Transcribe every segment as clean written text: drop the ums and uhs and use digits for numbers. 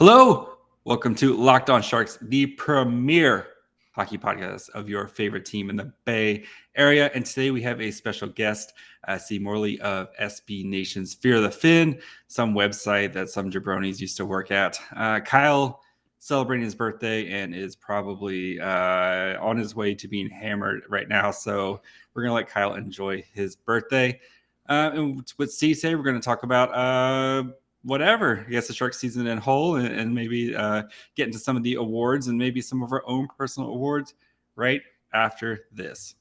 Hello, welcome to Locked On Sharks, the premier hockey podcast of your favorite team in the Bay Area. And today we have a special guest, Sie Morley of SB Nation's Fear the Fin, some website that some jabronis used to work at. Kyle celebrating his birthday and is probably on his way to being hammered right now. So we're going to let Kyle enjoy his birthday. And with C say, we're going to talk about whatever. I guess the Shark season in whole, and maybe get into some of the awards and maybe some of our own personal awards right after this.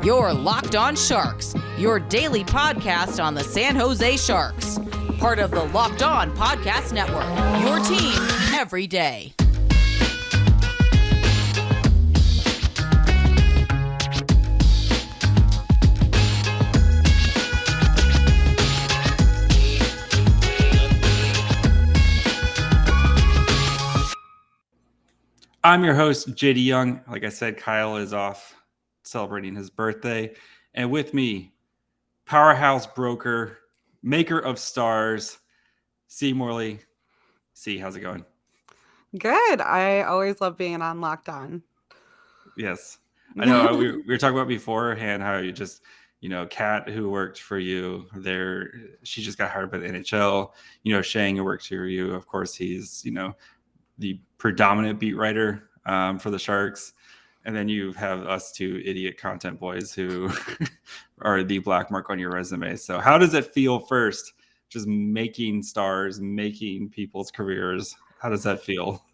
You're Locked On Sharks, your daily podcast on the San Jose Sharks. Part of the Locked On Podcast Network, your team every day. I'm your host, JD Young. Like I said, Kyle is off celebrating his birthday. And with me, powerhouse broker, maker of stars, Sie Morley. Sie, how's it going? Good. I always love being on Locked On. Yes. I know we were talking about beforehand how you just, Kat, who worked for you there, she just got hired by the NHL. Shang, who worked for you, of course, he's, the predominant beat writer for the Sharks. And then you have us two idiot content boys who are the black mark on your resume. So how does it feel first, just making stars, making people's careers? How does that feel?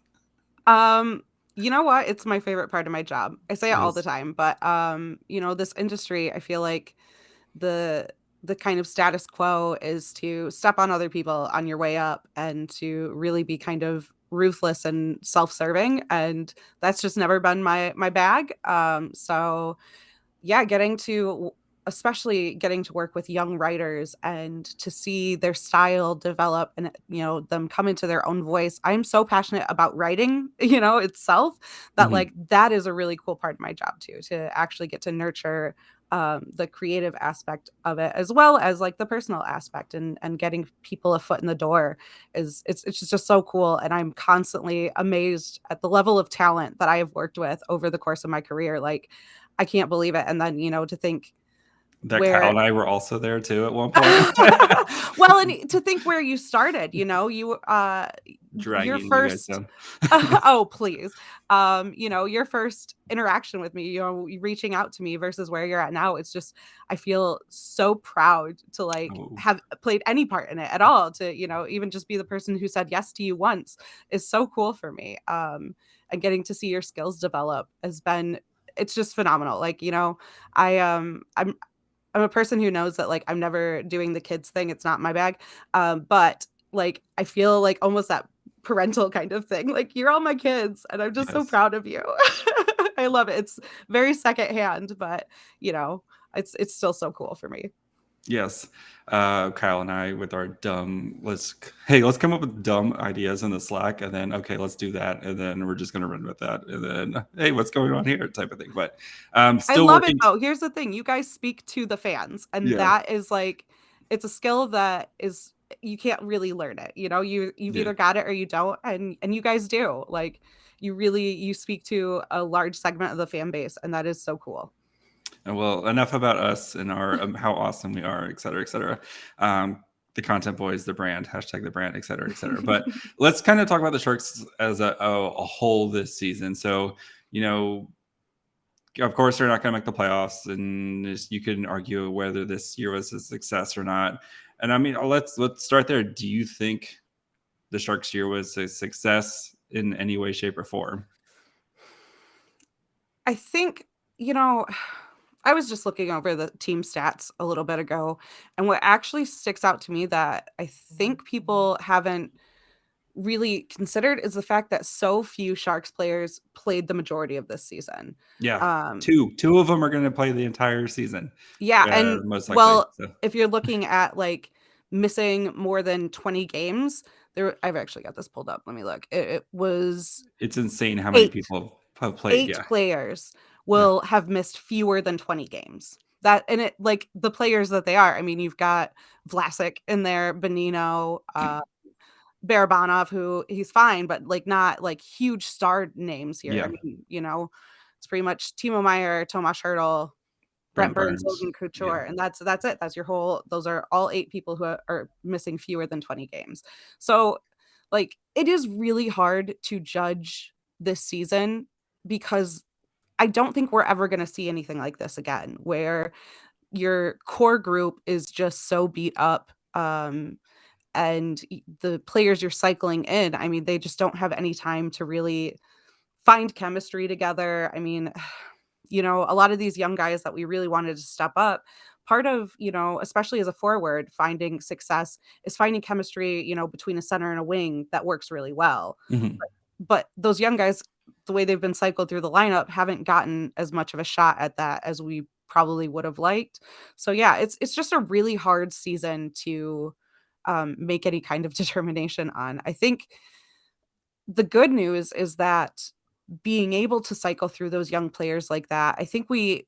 You know what? It's my favorite part of my job. I say it all the time, but this industry, I feel like the kind of status quo is to step on other people on your way up and to really be kind of ruthless and self-serving, and that's just never been my bag. So yeah, especially getting to work with young writers and to see their style develop and them come into their own voice. I'm so passionate about writing itself that like that is a really cool part of my job too, to actually get to nurture the creative aspect of it, as well as like the personal aspect, and getting people a foot in the door it's just so cool. And I'm constantly amazed at the level of talent that I have worked with over the course of my career. Like, I can't believe it. And then, to think that Kyle and I were also there too at one point. Well, and to think where you started, you dragging your first you guys down. Oh, please. Your first interaction with me, reaching out to me versus where you're at now. It's just, I feel so proud to have played any part in it at all, to, even just be the person who said yes to you once is so cool for me. And getting to see your skills develop it's just phenomenal. Like, I'm a person who knows that like I'm never doing the kids thing. It's not my bag. But like I feel like almost that parental kind of thing. Like, you're all my kids and I'm just so proud of you. I love it. It's very secondhand, but it's still so cool for me. Yes. Kyle and I with our let's come up with dumb ideas in the Slack, and then let's do that, and then we're just gonna run with that, and then hey, what's going on here type of thing. But still I love working. it though. Here's the thing, you guys speak to the fans, and that is like, it's a skill that is, you can't really learn it. You've either got it or you don't, and you guys do. Like, you speak to a large segment of the fan base, and that is so cool. Well, enough about us and our how awesome we are, et cetera, et cetera. The content boys, the brand, hashtag the brand, et cetera, et cetera. But let's kind of talk about the Sharks as a whole this season. So, of course, they're not going to make the playoffs, and you can argue whether this year was a success or not. And I mean, let's start there. Do you think the Sharks year was a success in any way, shape, or form? I think, I was just looking over the team stats a little bit ago, and what actually sticks out to me that I think people haven't really considered is the fact that so few Sharks players played the majority of this season. Yeah, two of them are going to play the entire season. Yeah, and most likely, if you're looking at like missing more than 20 games, I've actually got this pulled up. Let me look. It's insane how many people have played. 8 players will have missed fewer than 20 games. That, and it, like, the players that they are, I mean, you've got Vlasic in there, Bonino, Barabanov, who he's fine, but like not like huge star names here. I mean, it's pretty much Timo Meier, Tomas Hertl, Brent Burns, Logan Couture, and that's it. That's your whole. Those are all 8 people who are missing fewer than 20 games. So, like, it is really hard to judge this season because I don't think we're ever going to see anything like this again, where your core group is just so beat up. And the players you're cycling in, I mean, they just don't have any time to really find chemistry together. I mean, a lot of these young guys that we really wanted to step up, part of, especially as a forward, finding success is finding chemistry, between a center and a wing that works really well. Mm-hmm. But those young guys, the way they've been cycled through the lineup, haven't gotten as much of a shot at that as we probably would have liked. So yeah, it's just a really hard season to make any kind of determination on. I think the good news is that being able to cycle through those young players like that, I think we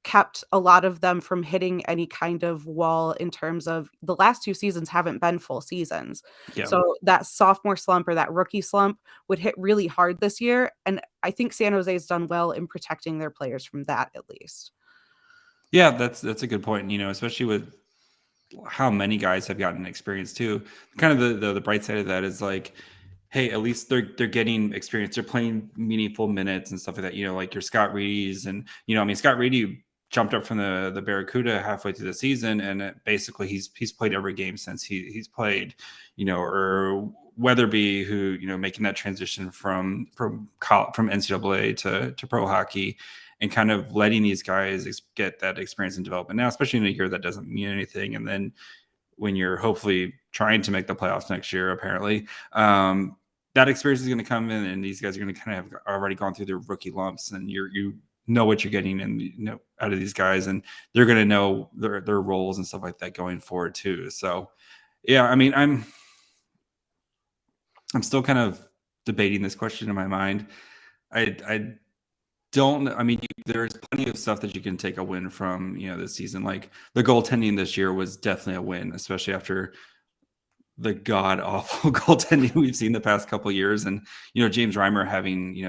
kept a lot of them from hitting any kind of wall in terms of the last 2 seasons haven't been full seasons. Yeah. So that sophomore slump or that rookie slump would hit really hard this year. And I think San Jose's done well in protecting their players from that, at least. Yeah, that's a good point. Especially with how many guys have gotten experience too. Kind of the bright side of that is like, hey, at least they're getting experience. They're playing meaningful minutes and stuff like that. Like your Scott Reedy's, and Scott Reedy jumped up from the Barracuda halfway through the season, and basically he's played every game since he's played. Or Weatherby, who making that transition from NCAA to pro hockey, and kind of letting these guys get that experience and development now, especially in a year that doesn't mean anything. And then when you're hopefully trying to make the playoffs next year, apparently, that experience is going to come in, and these guys are going to kind of have already gone through their rookie lumps, and you know what you're getting and out of these guys, and they're going to know their roles and stuff like that going forward too. So, yeah, I mean, I'm still kind of debating this question in my mind. I don't. I mean, there's plenty of stuff that you can take a win from, this season. Like the goaltending this year was definitely a win, especially after the god awful goaltending we've seen the past couple of years. And James Reimer having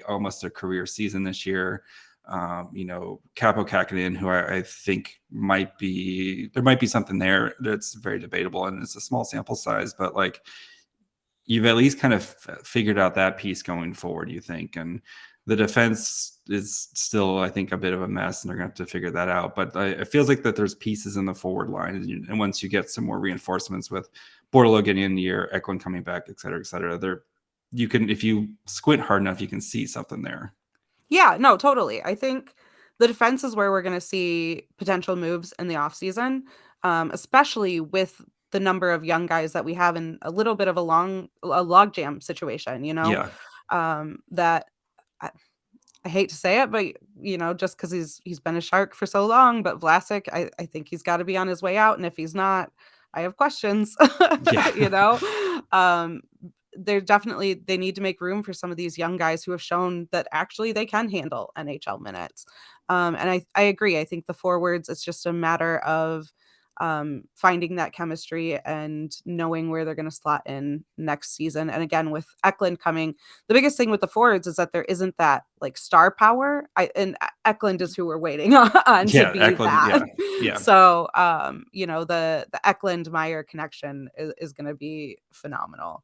almost a career season this year. Capo Kakinen, who I think there might be something there that's very debatable, and it's a small sample size, but like you've at least kind of figured out that piece going forward, you think. And the defense is still, I think, a bit of a mess, and they're going to have to figure that out. But it feels like that there's pieces in the forward line. And once you get some more reinforcements with Bortolo getting in the year, Eklund coming back, et cetera, you can, if you squint hard enough, you can see something there. Yeah, no, totally. I think the defense is where we're going to see potential moves in the offseason, especially with the number of young guys that we have in a little bit of a logjam situation, Yeah. That I hate to say it, but just because he's been a Shark for so long, but Vlasic, I think he's got to be on his way out, and if he's not, I have questions. Yeah. They need to make room for some of these young guys who have shown that actually they can handle NHL minutes. And I agree. I think the forwards, it's just a matter of finding that chemistry and knowing where they're going to slot in next season. And again, with Eklund coming, the biggest thing with the forwards is that there isn't that like star power. And Eklund is who we're waiting on to be Eklund, that. Yeah. So, the Eklund Meier connection is going to be phenomenal.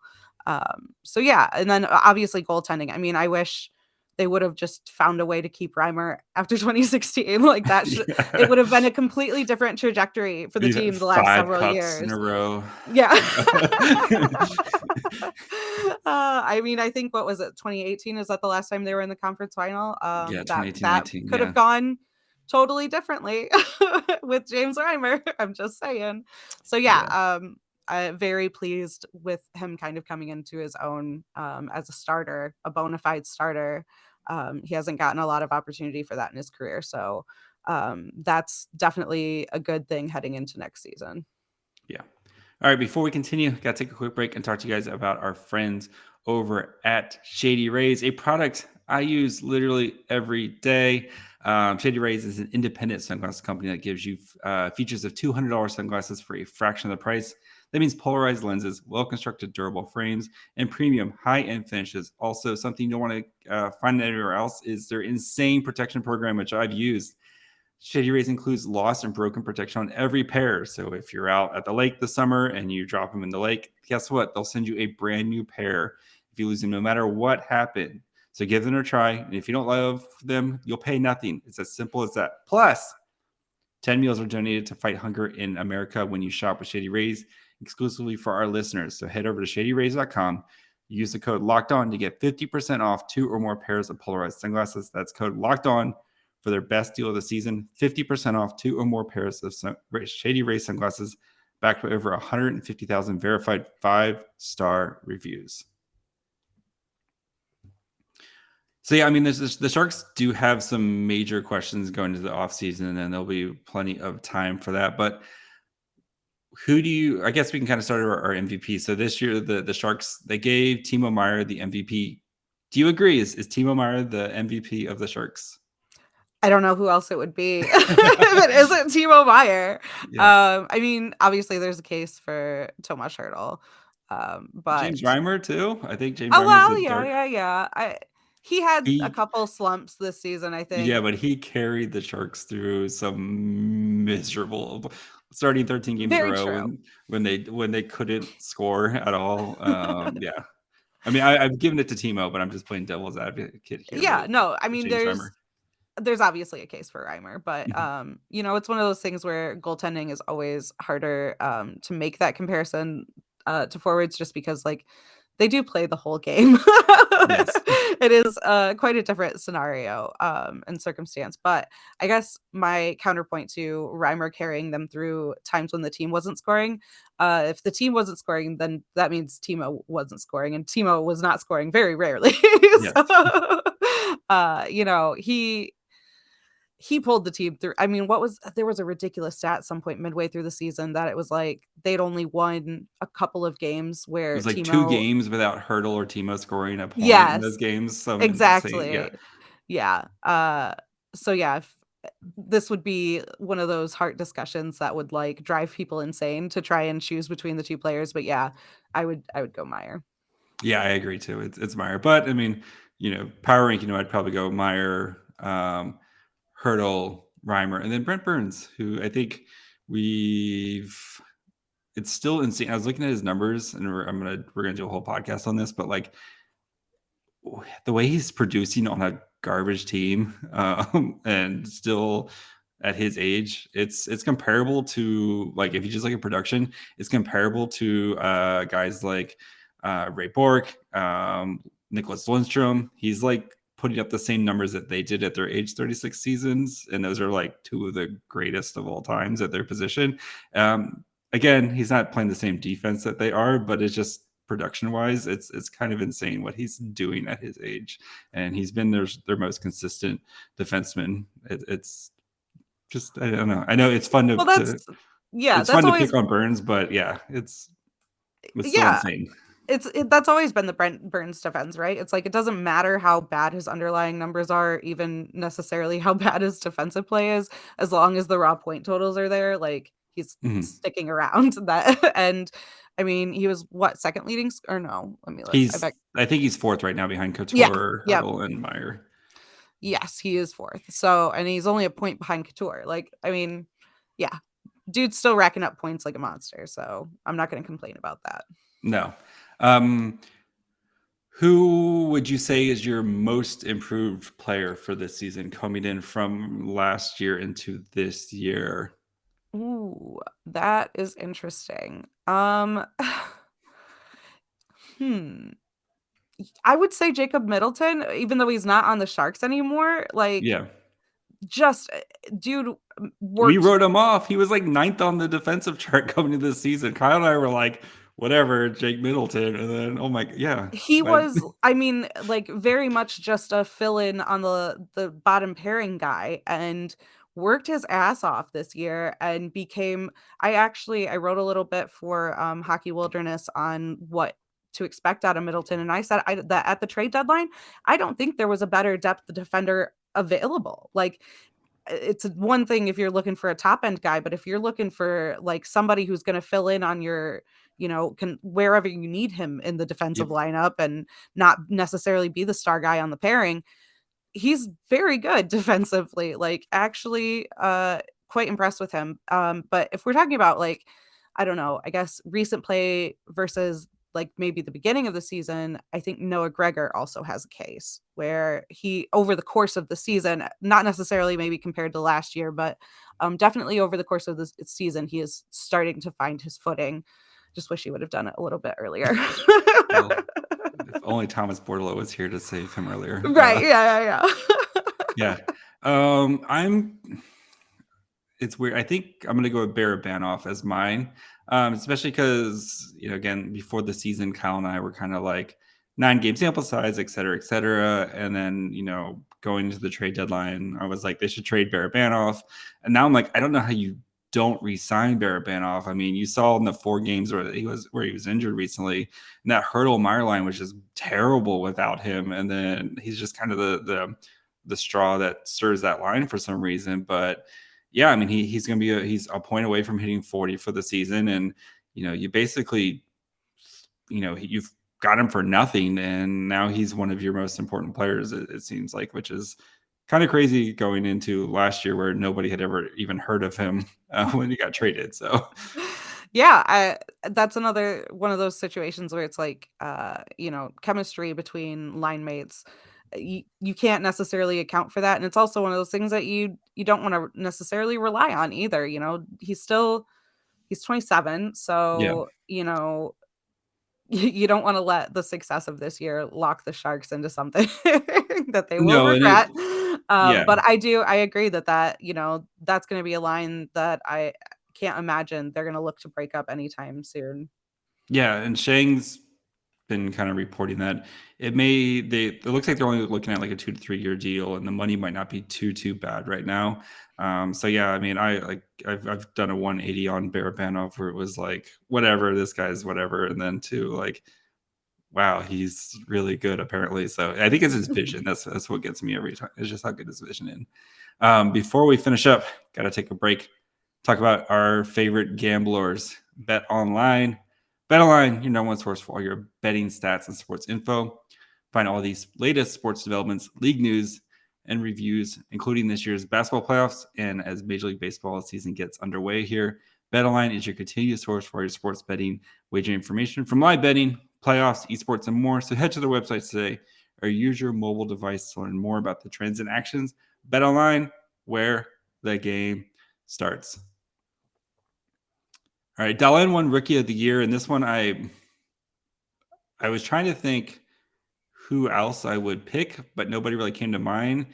So yeah, and then obviously goaltending. I mean, I wish they would have just found a way to keep Reimer after 2016. Like that, it would have been a completely different trajectory for the team the last several years in a row. Yeah. I mean, I think, what was it, 2018? Is that the last time they were in the conference final? Yeah, 2018, that could have gone totally differently with James Reimer. I'm just saying. So yeah. I'm very pleased with him kind of coming into his own as a starter, a bona fide starter. He hasn't gotten a lot of opportunity for that in his career. So that's definitely a good thing heading into next season. Yeah. All right. Before we continue, got to take a quick break and talk to you guys about our friends over at Shady Rays, a product I use literally every day. Shady Rays is an independent sunglasses company that gives you features of $200 sunglasses for a fraction of the price. That means polarized lenses, well-constructed durable frames, and premium high-end finishes. Also, something you don't want to find anywhere else is their insane protection program, which I've used. Shady Rays includes lost and broken protection on every pair. So if you're out at the lake this summer and you drop them in the lake, guess what? They'll send you a brand new pair if you lose them, no matter what happened. So give them a try. And if you don't love them, you'll pay nothing. It's as simple as that. Plus, 10 meals are donated to fight hunger in America when you shop with Shady Rays exclusively for our listeners. So head over to shadyrays.com. Use the code LOCKEDON to get 50% off 2 or more pairs of polarized sunglasses. That's code LOCKEDON for their best deal of the season. 50% off 2 or more pairs of Shady Rays sunglasses, backed by over 150,000 verified 5-star reviews. So, yeah, I mean, the Sharks do have some major questions going into the offseason, and there'll be plenty of time for that. But I guess we can kind of start our MVP. So this year, the Sharks, they gave Timo Meier the MVP. Do you agree? Is Timo Meier the MVP of the Sharks? I don't know who else it would be if it isn't Timo Meier. Yeah. I mean, obviously there's a case for Tomas Hertl. But James Reimer too. I think James. Oh well, Reimer yeah. He had a couple slumps this season, I think. Yeah, but he carried the Sharks through some miserable starting 13 games in a row when they couldn't score at all. Yeah. I mean, I've given it to Timo, but I'm just playing devil's advocate here. Yeah, no, I mean, there's obviously a case for Reimer, but it's one of those things where goaltending is always harder to make that comparison to forwards, just because like they do play the whole game. Yes. It is quite a different scenario and circumstance. But I guess my counterpoint to Reimer carrying them through times when the team wasn't scoring, if the team wasn't scoring, then that means Timo wasn't scoring, and Timo was not scoring very rarely. Yes. So, he pulled the team through. I mean, there was a ridiculous stat at some point midway through the season that it was like they'd only won a couple of games where it was like Timo, 2 games without Hertl or Timo scoring a point in those games. So exactly. Yeah. So yeah, this would be one of those heart discussions that would like drive people insane to try and choose between the two players. But yeah, I would go Meier. Yeah, I agree too. It's Meier, but I mean, power ranking, I'd probably go Meier, Hertl, Reimer, and then Brent Burns, who I think it's still insane. I was looking at his numbers, and we're gonna do a whole podcast on this, but like the way he's producing on a garbage team, and still at his age, it's comparable to, like, if you just look at production, it's comparable to guys like Ray Bork, Nicholas Lundstrom. He's like putting up the same numbers that they did at their age 36 seasons, and those are like 2 of the greatest of all times at their position. Again, he's not playing the same defense that they are, but it's just production wise, it's kind of insane what he's doing at his age, and he's been their most consistent defenseman. It's just, I don't know. I know it's fun to it's fun to pick on Burns, but yeah, it's still insane. That's always been the Brent Burns defense, right? It's like it doesn't matter how bad his underlying numbers are, even necessarily how bad his defensive play is, as long as the raw point totals are there. Like he's sticking around that. And I mean, he was second leading, or no? Let me look. I think he's 4th right now behind Couture, Hertl, and Meier. Yes, he is 4th. So, and he's only a point behind Couture. Like, I mean, yeah, dude's still racking up points like a monster. So I'm not going to complain about that. No. Who would you say is your most improved player for this season, coming in from last year into this year? Ooh, that is interesting. I would say Jacob Middleton, even though he's not on the Sharks anymore. Like, yeah, just dude worked. We wrote him off. He was like 9th on the defensive chart coming into this season. Kyle and I were like, whatever, Jake Middleton, and then he was, I mean, like very much just a fill-in on the bottom pairing guy, and worked his ass off this year and became, I wrote a little bit for Hockey Wilderness on what to expect out of Middleton, and I said that at the trade deadline, I don't think there was a better depth defender available. Like, it's one thing if you're looking for a top end guy, but if you're looking for like somebody who's going to fill in on your can wherever you need him in the defensive Yep. lineup and not necessarily be the star guy on the pairing. He's very good defensively, like actually quite impressed with him. But if we're talking about like, I don't know, I guess recent play versus like maybe the beginning of the season, I think Noah Gregor also has a case where he, over the course of the season, not necessarily maybe compared to last year, but definitely over the course of this season, he is starting to find his footing. Just wish he would have done it a little bit earlier. Well, if only Thomas Bordelot was here to save him earlier. Right. Yeah. Yeah. I'm. It's weird. I think I'm gonna go with Barabanov as mine, especially because again, before the season, Kyle and I were kind of like 9-game sample size, et cetera, and then going into the trade deadline, I was like they should trade Barabanov, and now I'm like I don't know how you don't re-sign Barabanov. I mean, you saw in the 4 games where he was injured recently, and that Hurdle Meyer line was just terrible without him, and then he's just kind of the straw that stirs that line for some reason, but. Yeah, I mean he's going to be he's a point away from hitting 40 for the season, and you basically you've got him for nothing, and now he's one of your most important players. It seems like, which is kind of crazy going into last year where nobody had ever even heard of him when he got traded. So yeah, that's another one of those situations where it's like chemistry between line mates. You can't necessarily account for that, and it's also one of those things that you don't want to necessarily rely on either. He's 27, yeah, so you don't want to let the success of this year lock the Sharks into something that they will no, and it regret. yeah. But I agree that that's going to be a line that I can't imagine they're going to look to break up anytime soon. Yeah, and Shang's been kind of reporting that it looks like they're only looking at like a 2 to 3 year deal, and the money might not be too bad right now. So yeah, I mean, I've done a 180 on Barabanov where it was like whatever, this guy's whatever, and then to like, wow, he's really good apparently. So I think it's his vision. That's what gets me every time. It's just how good his vision is. Before we finish up, gotta take a break. Talk about our favorite gamblers. BetOnline. BetOnline, your number one source for all your betting stats and sports info. Find all these latest sports developments, league news, and reviews, including this year's basketball playoffs. And as Major League Baseball season gets underway here, BetOnline is your continuous source for your sports betting wagering information from live betting, playoffs, esports, and more. So head to their website today or use your mobile device to learn more about the trends and actions. BetOnline, where the game starts. All right, Dahlin won Rookie of the Year, and this one I was trying to think who else I would pick, but nobody really came to mind.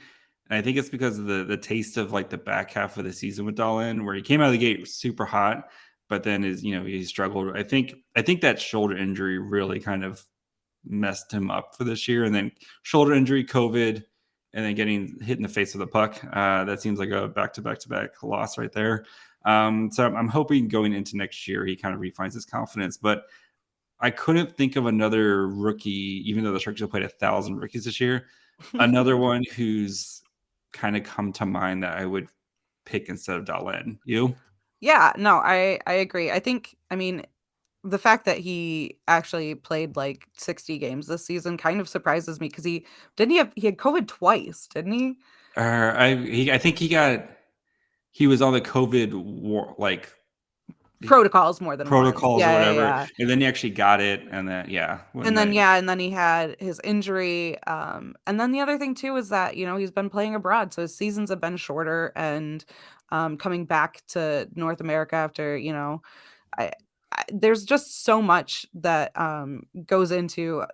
And I think it's because of the taste of like the back half of the season with Dahlin, where he came out of the gate super hot, but then he struggled. I think that shoulder injury really kind of messed him up for this year, and then shoulder injury, COVID, and then getting hit in the face with a puck. That seems like a back-to-back loss right there. So I'm hoping going into next year, he kind of refines his confidence, but I couldn't think of another rookie, even though the Sharks have played 1,000 rookies this year, another one who's kind of come to mind that I would pick instead of Dahlin. You? Yeah, no, I agree. I mean, the fact that he actually played like 60 games this season kind of surprises me because he had COVID twice, didn't he? I think he was on the COVID Protocols more than once. protocols or whatever, Yeah. and then he actually got it, and then And then he had his injury. And then the other thing too is that, he's been playing abroad, so his seasons have been shorter and coming back to North America after, I, there's just so much that goes into,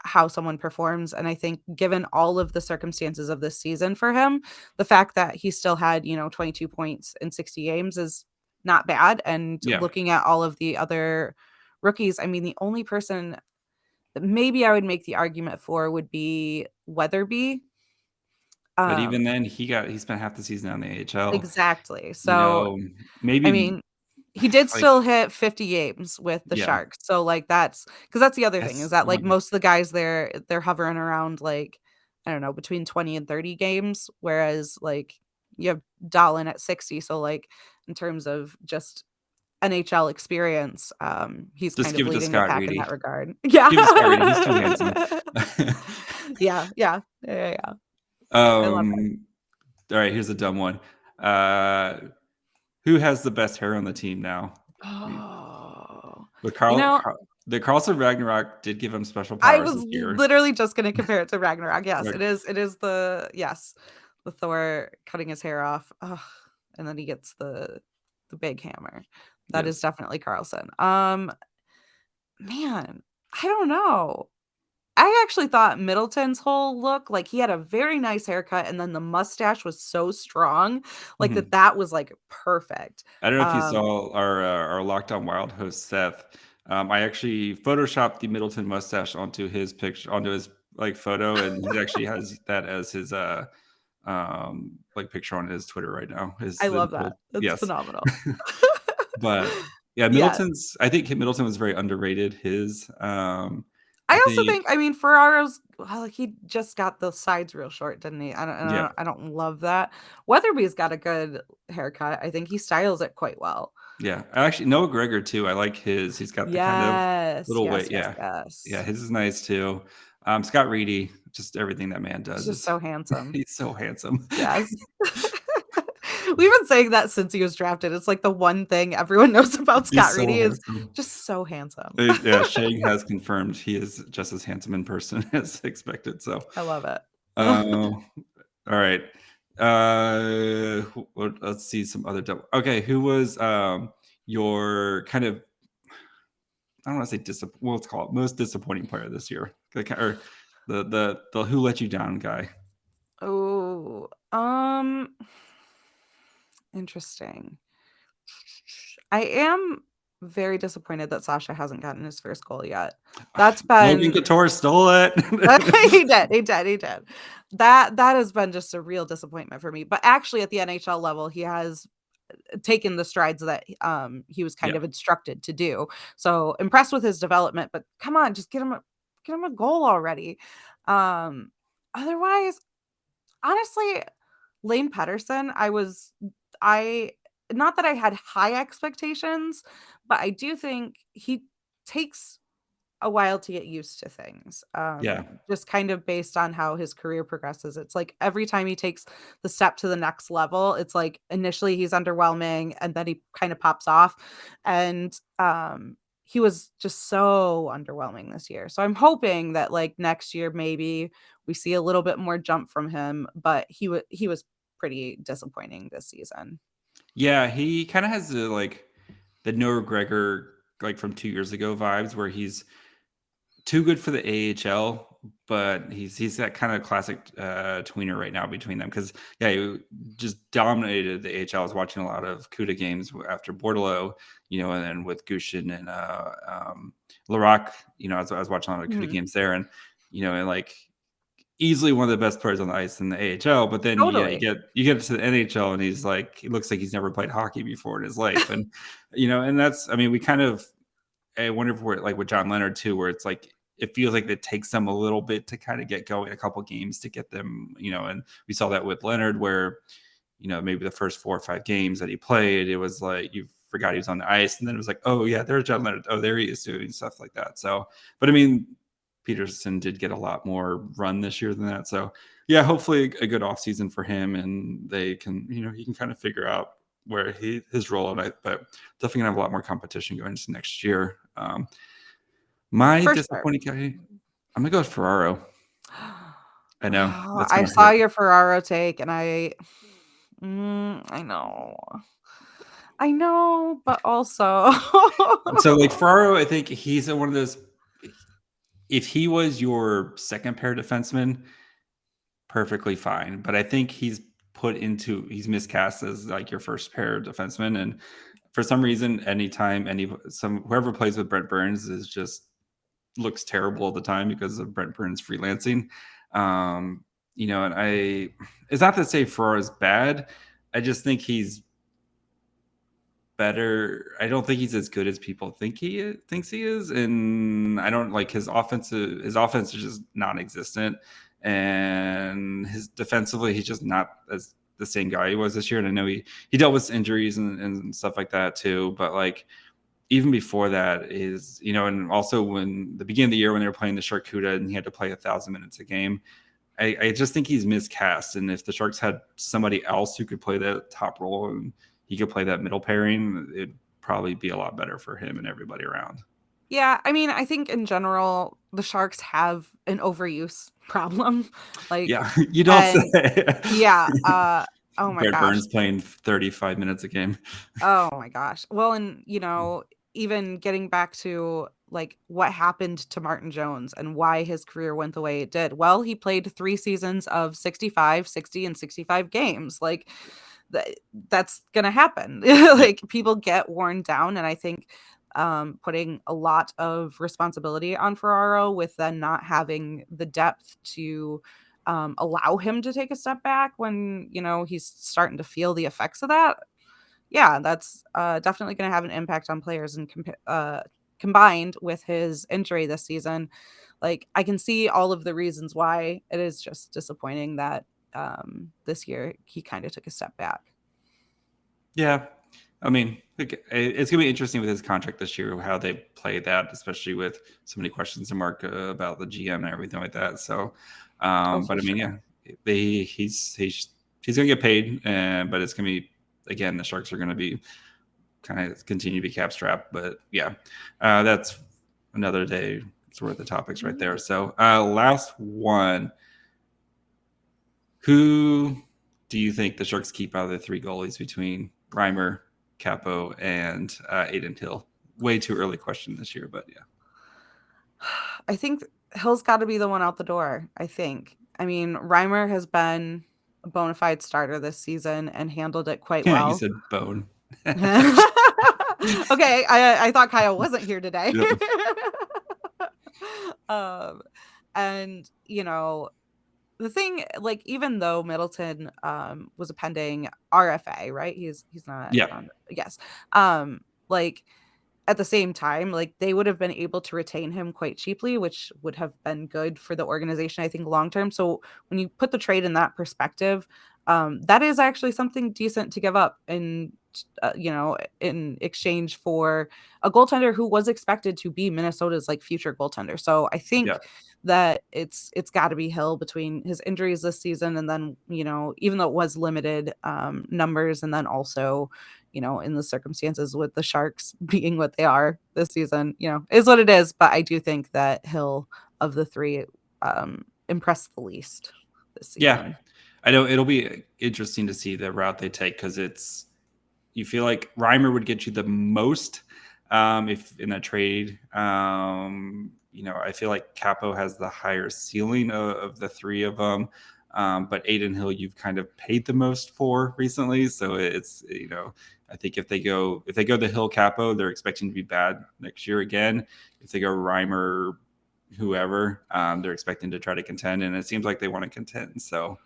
how someone performs. And I think given all of the circumstances of this season for him, the fact that he still had, 22 points in 60 games is not bad. And yeah. looking at all of the other rookies, I mean, the only person that maybe I would make the argument for would be Weatherby. But even then, he spent half the season on the AHL. Exactly. So, I Maybe mean, he did like still hit 50 games with the yeah, Sharks. So like that's the other thing is that's that like most of the guys there, they're hovering around like, I don't know, between 20 and 30 games, whereas like you have Dahlin at 60. So like in terms of just NHL experience, he's Just kind of give it to leading the Scott pack in Reedy. that regard. Yeah. Give it to Scott Reedy. He's too handsome. Yeah. I love it. All right, here's a dumb one. Who has the best hair on the team now? Oh, But you know, the Carlson Ragnarok did give him special I powers was this year. literally just going to compare it to Ragnarok. Yes, Like, it is. It is the Thor cutting his hair off, ugh, and then he gets the big hammer. That is yes. definitely Carlson. Man, I don't know. I actually thought Middleton's whole look, like he had a very nice haircut, and then the mustache was so strong, like Mhm. that was like perfect. I don't know if you Um, saw our Locked On Wild host Seth. I actually photoshopped the Middleton mustache onto his picture, onto his like photo, and he actually has that as his like picture on his Twitter right now. I love that. That's Yes, phenomenal. but yeah, Yeah. I think Middleton was very underrated. I I also think think, I mean, Ferraro's, well, he just got the sides real short, didn't he? yeah, I don't love that. Weatherby's got a good haircut. I think he styles it quite well. yeah. I actually Noah Gregor too. I like his. He's got the kind of Yes, little yes, weight. yes, Yeah, yes. his is nice too. Scott Reedy, just everything that man He's does just is so handsome. he's so handsome. Yes. We've been saying that since he was drafted. It's like the one thing everyone knows about He's Scott so Reedy is handsome. just so handsome. Yeah, Shane has confirmed he is just as handsome in person as expected. So, I love it. uh, all right. Let's see some other double. Okay, who was your kind of I don't want to say let's call it most disappointing player this year, or the who let you down guy? Oh, interesting. I am very disappointed that Sasha hasn't gotten his first goal yet. That's Logan been Couture stole it. he did. That has been just a real disappointment for me. But actually at the NHL level, he has taken the strides that he was kind Yeah, of instructed to do. So impressed with his development, but come on, just get him a goal already. Otherwise, honestly, Lane Pedersen, I not that I had high expectations, but I do think he takes a while to get used to things. yeah. Just kind of based on how his career progresses. It's like every time he takes the step to the next level, it's like initially he's underwhelming and then he kind of pops off. And he was just so underwhelming this year. So I'm hoping that like next year maybe we see a little bit more jump from him, but he was pretty disappointing this season. Yeah, he kind of has the Noah Gregor like from 2 years ago vibes where he's too good for the AHL, but he's that kind of classic tweener right now between them because yeah, he just dominated the AHL. I was watching a lot of Cuda games after Bordelot, and then with Gushin and Larac, I was watching a lot of Cuda Mhm. games there, and like easily one of the best players on the ice in the AHL. But then yeah, Totally. you get to the NHL and he looks like he's never played hockey before in his life, and that's we kind of I wonder if we're like with John Leonard too, where it's like it feels like it takes them a little bit to kind of get going, a couple games to get them, and we saw that with Leonard, where maybe the first 4 or 5 games that he played, it was like you forgot he was on the ice, and then it was like, oh yeah, there's John Leonard, oh there he is doing stuff like that. So, but Peterson did get a lot more run this year than that. So yeah, hopefully a good offseason for him, and they can, he can kind of figure out where his role in it, but definitely gonna have a lot more competition going into next year. My For sure. disappointing guy, I'm gonna go with Ferraro. I know Oh, that's I gonna saw hurt. your Ferraro take and I know. I know, but also So like Ferraro, I think he's one of those. If he was your second pair defenseman, perfectly fine. But I think he's miscast as like your first pair defenseman, and for some reason, whoever plays with Brent Burns is just looks terrible all the time because of Brent Burns freelancing. And it's not to say Ferrara's bad. I just think he's better. I don't think he's as good as people thinks he is, and I don't like his offense. His offense is just non-existent, and his defensively, he's just not as the same guy he was this year. And I know he dealt with injuries and stuff like that too. But like even before that is, and also when the beginning of the year when they were playing the Sharkhuda and he had to play 1,000 minutes a game, I just think he's miscast. And if the Sharks had somebody else who could play that top role and he could play that middle pairing, it'd probably be a lot better for him and everybody around. Yeah, I mean, I think in general, the Sharks have an overuse problem. Like, yeah, you don't say. Yeah. Oh my Brad gosh. Burns playing 35 minutes a game. Oh my gosh. Well, and even getting back to like what happened to Martin Jones and why his career went the way it did. Well, he played 3 seasons of 65, 60, and 65 games. Like that's gonna happen. Like people get worn down, and I think putting a lot of responsibility on Ferraro with then not having the depth to allow him to take a step back when he's starting to feel the effects of that. Yeah, that's definitely going to have an impact on players, and combined with his injury this season, like I can see all of the reasons why it is just disappointing that this year he kind of took a step back. Yeah, I mean, it's gonna be interesting with his contract this year how they play that, especially with so many questions to Mark about the GM and everything like that. So, but I mean, yeah, he's gonna get paid, but it's gonna be, again, the Sharks are gonna be kind of continue to be cap strapped. But yeah, that's another day. It's worth the topics right there. So last one, who do you think the Sharks keep out of the 3 goalies between Reimer, Capo, and Adin Hill? Way too early question this year, but yeah. I think Hill's got to be the one out the door. I mean, Reimer has been a bona fide starter this season and handled it quite well. You said bone. Okay, I thought Kyle wasn't here today. Yep. And the thing, like, even though Middleton was a pending RFA, right? He's not. Yeah. Yes. Like at the same time, like they would have been able to retain him quite cheaply, which would have been good for the organization, I think, long term. So when you put the trade in that perspective, that is actually something decent to give up in exchange for a goaltender who was expected to be Minnesota's like future goaltender. So I think that it's got to be Hill between his injuries this season, and then even though it was limited numbers, and then also in the circumstances with the Sharks being what they are this season, is what it is. But I do think that Hill of the 3 impressed the least this season. Yeah, I know it'll be interesting to see the route they take, because you feel like Reimer would get you the most if in that trade. I feel like Capo has the higher ceiling of the 3 of them. But Adin Hill, you've kind of paid the most for recently. So it's, I think if they go the Hill Capo, they're expecting to be bad next year again. If they go Reimer, whoever, they're expecting to try to contend. And it seems like they want to contend. So,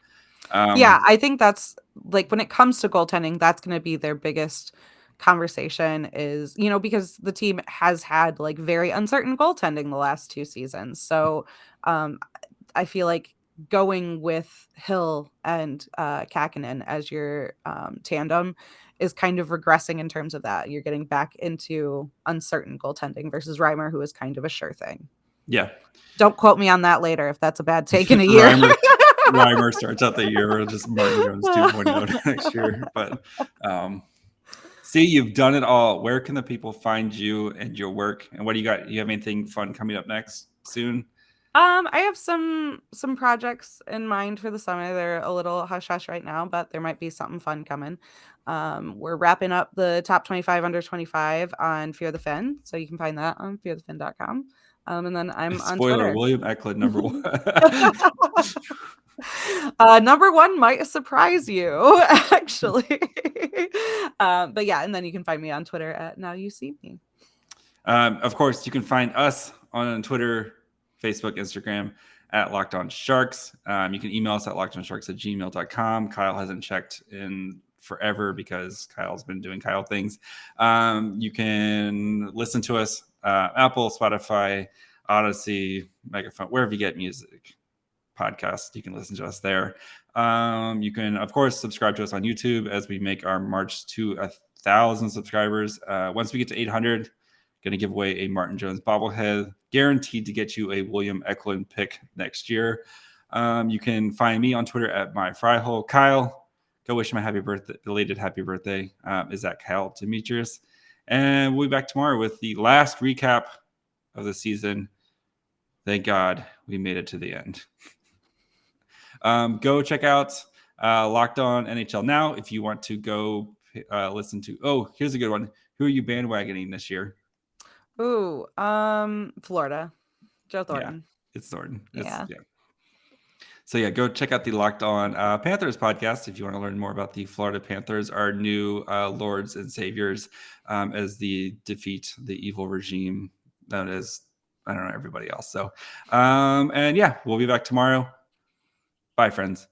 I think that's like when it comes to goaltending, that's going to be their biggest conversation is, because the team has had like very uncertain goaltending the last 2 seasons. So I feel like going with Hill and Kakkonen as your tandem is kind of regressing in terms of that. You're getting back into uncertain goaltending versus Reimer, who is kind of a sure thing. Yeah. Don't quote me on that later if that's a bad take in a year. Reimer starts out the year just Martin Jones 2.0 next year. But see, you've done it all. Where can the people find you and your work? And what do you got? You have anything fun coming up next soon? I have some projects in mind for the summer. They're a little hush hush right now, but there might be something fun coming. We're wrapping up the top 25 under 25 on Fear the Fin, so you can find that on fearthefin.com. And then I'm on Twitter. William Eklund, number 1. Number 1 might surprise you, actually. But yeah, and then you can find me on Twitter at Now You See Me. Of course, you can find us on Twitter, Facebook, Instagram at Locked On Sharks. You can email us at lockedonsharks@gmail.com. Kyle hasn't checked in forever because Kyle's been doing Kyle things. You can listen to us Apple, Spotify, Odyssey, Megaphone, wherever you get music, podcast. You can listen to us there. You can, of course, subscribe to us on YouTube as we make our march to 1,000 subscribers. Once we get to 800, going to give away a Martin Jones bobblehead, guaranteed to get you a William Eklund pick next year. You can find me on Twitter at myfryhole. Kyle, go wish him a happy birthday, belated happy birthday. Is that Kyle Demetrius? And we'll be back tomorrow with the last recap of the season. Thank God we made it to the end. Go check out Locked On NHL Now if you want to go listen to. Oh, here's a good one. Who are you bandwagoning this year? Ooh, Florida. Joe Thornton. Yeah, it's Thornton. Yeah. So yeah, go check out the Locked On Panthers podcast if you want to learn more about the Florida Panthers, our new lords and saviors, as they defeat the evil regime that is, I don't know, everybody else. So, and yeah, we'll be back tomorrow. Bye, friends.